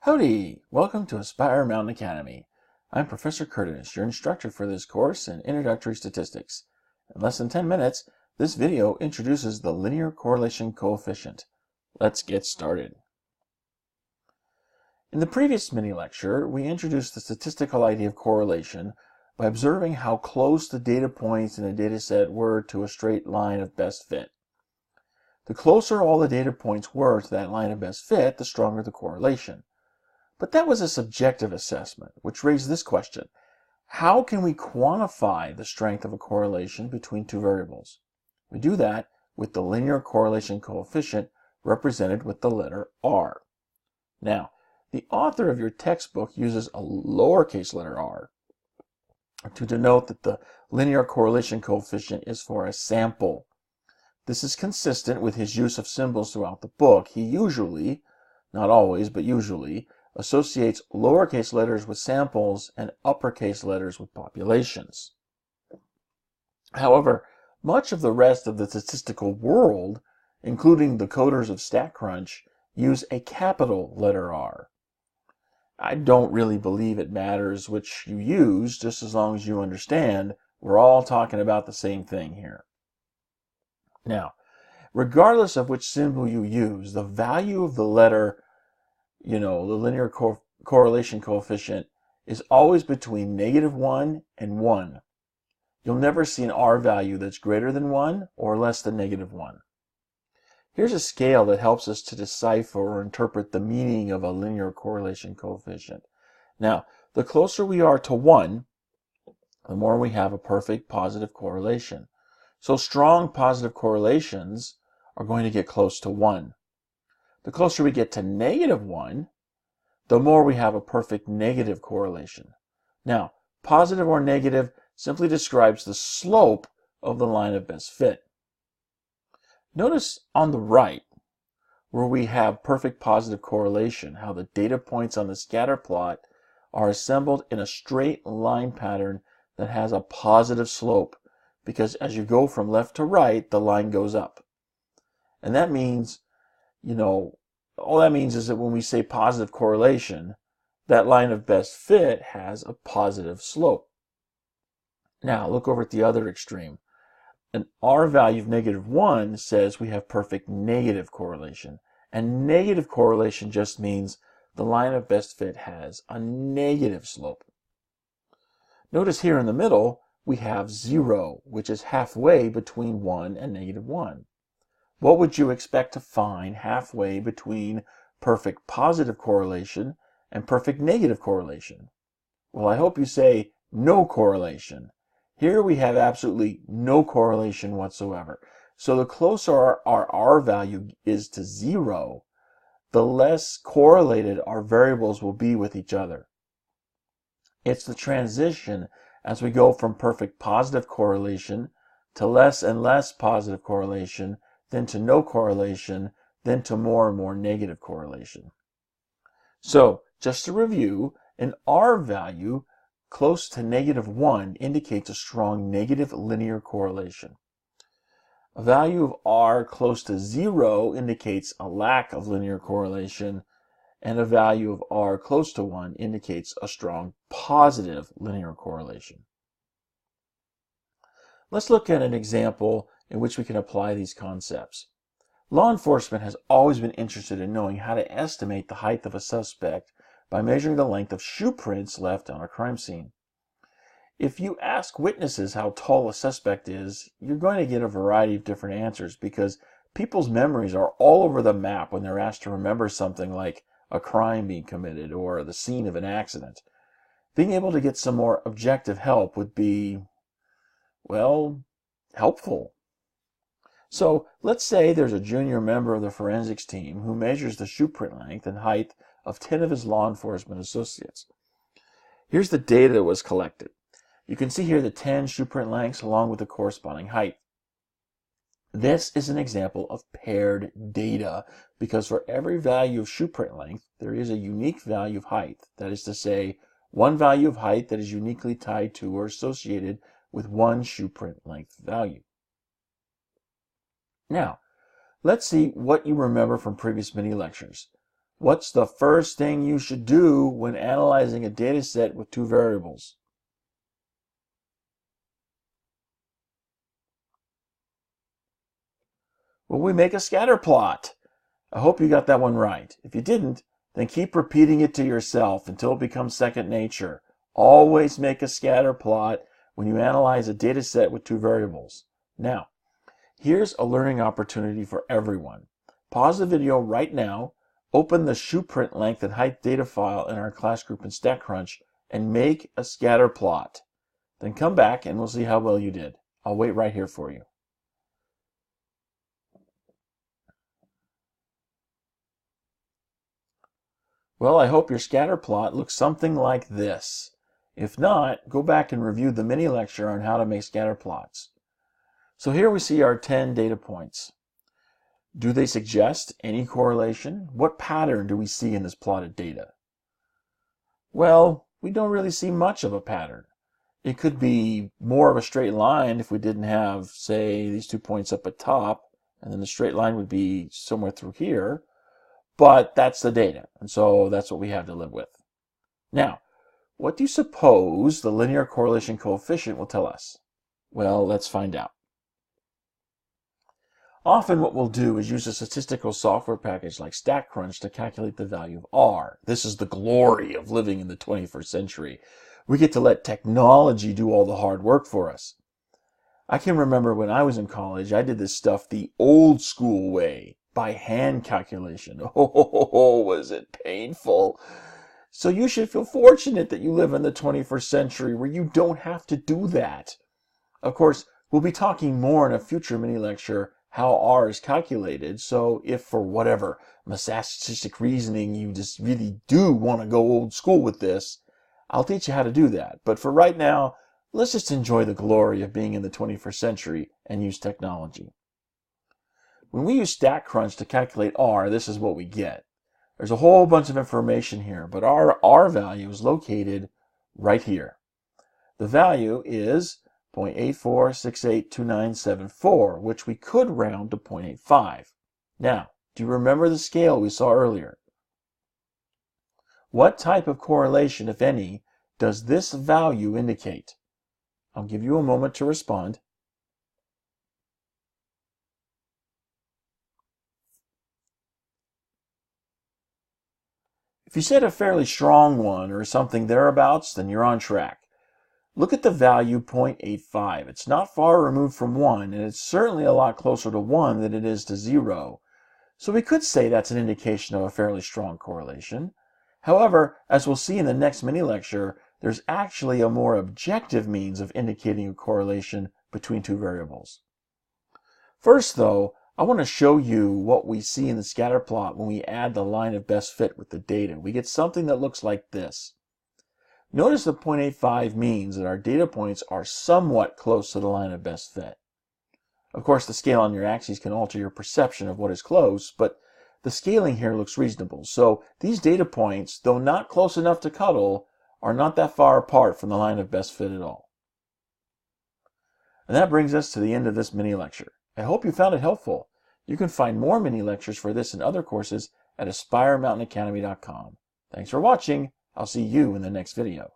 Howdy! Welcome to Aspire Mountain Academy. I'm Professor Curtis, your instructor for this course in Introductory Statistics. In less than 10 minutes, this video introduces the linear correlation coefficient. Let's get started. In the previous mini-lecture, we introduced the statistical idea of correlation by observing how close the data points in a dataset were to a straight line of best fit. The closer all the data points were to that line of best fit, the stronger the correlation. But that was a subjective assessment, which raised this question. How can we quantify the strength of a correlation between two variables? We do that with the linear correlation coefficient represented with the letter R. Now, the author of your textbook uses a lowercase letter r to denote that the linear correlation coefficient is for a sample. This is consistent with his use of symbols throughout the book. He usually, not always, but usually, associates lowercase letters with samples and uppercase letters with populations. However, much of the rest of the statistical world, including the coders of StatCrunch, use a capital letter R. I don't really believe it matters which you use, just as long as you understand we're all talking about the same thing here. Now, regardless of which symbol you use, the value of the letter, the linear correlation coefficient is always between -1 and 1. You'll never see an R value that's greater than 1 or less than -1. Here's a scale that helps us to decipher or interpret the meaning of a linear correlation coefficient. Now, the closer we are to 1, the more we have a perfect positive correlation. So strong positive correlations are going to get close to 1. The closer we get to -1, the more we have a perfect negative correlation. Now, positive or negative simply describes the slope of the line of best fit. Notice on the right, where we have perfect positive correlation, how the data points on the scatter plot are assembled in a straight line pattern that has a positive slope, because as you go from left to right, the line goes up. And that means, all that means is that when we say positive correlation, that line of best fit has a positive slope. Now, look over at the other extreme. An R value of -1 says we have perfect negative correlation. And negative correlation just means the line of best fit has a negative slope. Notice here in the middle, we have 0, which is halfway between 1 and -1. What would you expect to find halfway between perfect positive correlation and perfect negative correlation? Well, I hope you say no correlation. Here we have absolutely no correlation whatsoever. So the closer our R value is to 0, the less correlated our variables will be with each other. It's the transition as we go from perfect positive correlation to less and less positive correlation, then to no correlation, then to more and more negative correlation. So, just to review, an R value close to -1 indicates a strong negative linear correlation. A value of R close to 0 indicates a lack of linear correlation, and a value of R close to 1 indicates a strong positive linear correlation. Let's look at an example in which we can apply these concepts. Law enforcement has always been interested in knowing how to estimate the height of a suspect by measuring the length of shoe prints left on a crime scene. If you ask witnesses how tall a suspect is, you're going to get a variety of different answers because people's memories are all over the map when they're asked to remember something like a crime being committed or the scene of an accident. Being able to get some more objective help would be, helpful. So let's say there's a junior member of the forensics team who measures the shoe print length and height of 10 of his law enforcement associates. Here's the data that was collected. You can see here the 10 shoe print lengths along with the corresponding height. This is an example of paired data because for every value of shoe print length, there is a unique value of height. That is to say, one value of height that is uniquely tied to or associated with one shoe print length value. Now, let's see what you remember from previous mini lectures. What's the first thing you should do when analyzing a data set with two variables? Well, we make a scatter plot. I hope you got that one right. If you didn't, then keep repeating it to yourself until it becomes second nature. Always make a scatter plot when you analyze a data set with two variables. Now, here's a learning opportunity for everyone. Pause the video right now, open the shoe print length and height data file in our class group in StatCrunch, and make a scatter plot. Then come back and we'll see how well you did. I'll wait right here for you. Well, I hope your scatter plot looks something like this. If not, go back and review the mini lecture on how to make scatter plots. So here we see our 10 data points. Do they suggest any correlation? What pattern do we see in this plotted data? Well, we don't really see much of a pattern. It could be more of a straight line if we didn't have, say, these 2 points up at top, and then the straight line would be somewhere through here. But that's the data, and so that's what we have to live with. Now, what do you suppose the linear correlation coefficient will tell us? Well, let's find out. Often what we'll do is use a statistical software package like StatCrunch to calculate the value of R. This is the glory of living in the 21st century. We get to let technology do all the hard work for us. I can remember when I was in college, I did this stuff the old school way, by hand calculation. Oh, was it painful. So you should feel fortunate that you live in the 21st century where you don't have to do that. Of course, we'll be talking more in a future mini lecture how R is calculated, so if for whatever masochistic reasoning you just really do want to go old school with this, I'll teach you how to do that. But for right now, let's just enjoy the glory of being in the 21st century and use technology. When we use StatCrunch to calculate R, this is what we get. There's a whole bunch of information here, but our R value is located right here. The value is 0.84682974, which we could round to 0.85. Now, do you remember the scale we saw earlier? What type of correlation, if any, does this value indicate? I'll give you a moment to respond. If you said a fairly strong one or something thereabouts, then you're on track. Look at the value 0.85. It's not far removed from 1, and it's certainly a lot closer to 1 than it is to 0. So we could say that's an indication of a fairly strong correlation. However, as we'll see in the next mini lecture, there's actually a more objective means of indicating a correlation between two variables. First, though, I want to show you what we see in the scatter plot when we add the line of best fit with the data. We get something that looks like this. Notice that 0.85 means that our data points are somewhat close to the line of best fit. Of course, the scale on your axes can alter your perception of what is close, but the scaling here looks reasonable. So these data points, though not close enough to cuddle, are not that far apart from the line of best fit at all. And that brings us to the end of this mini lecture. I hope you found it helpful. You can find more mini lectures for this and other courses at AspireMountainAcademy.com. Thanks for watching. I'll see you in the next video.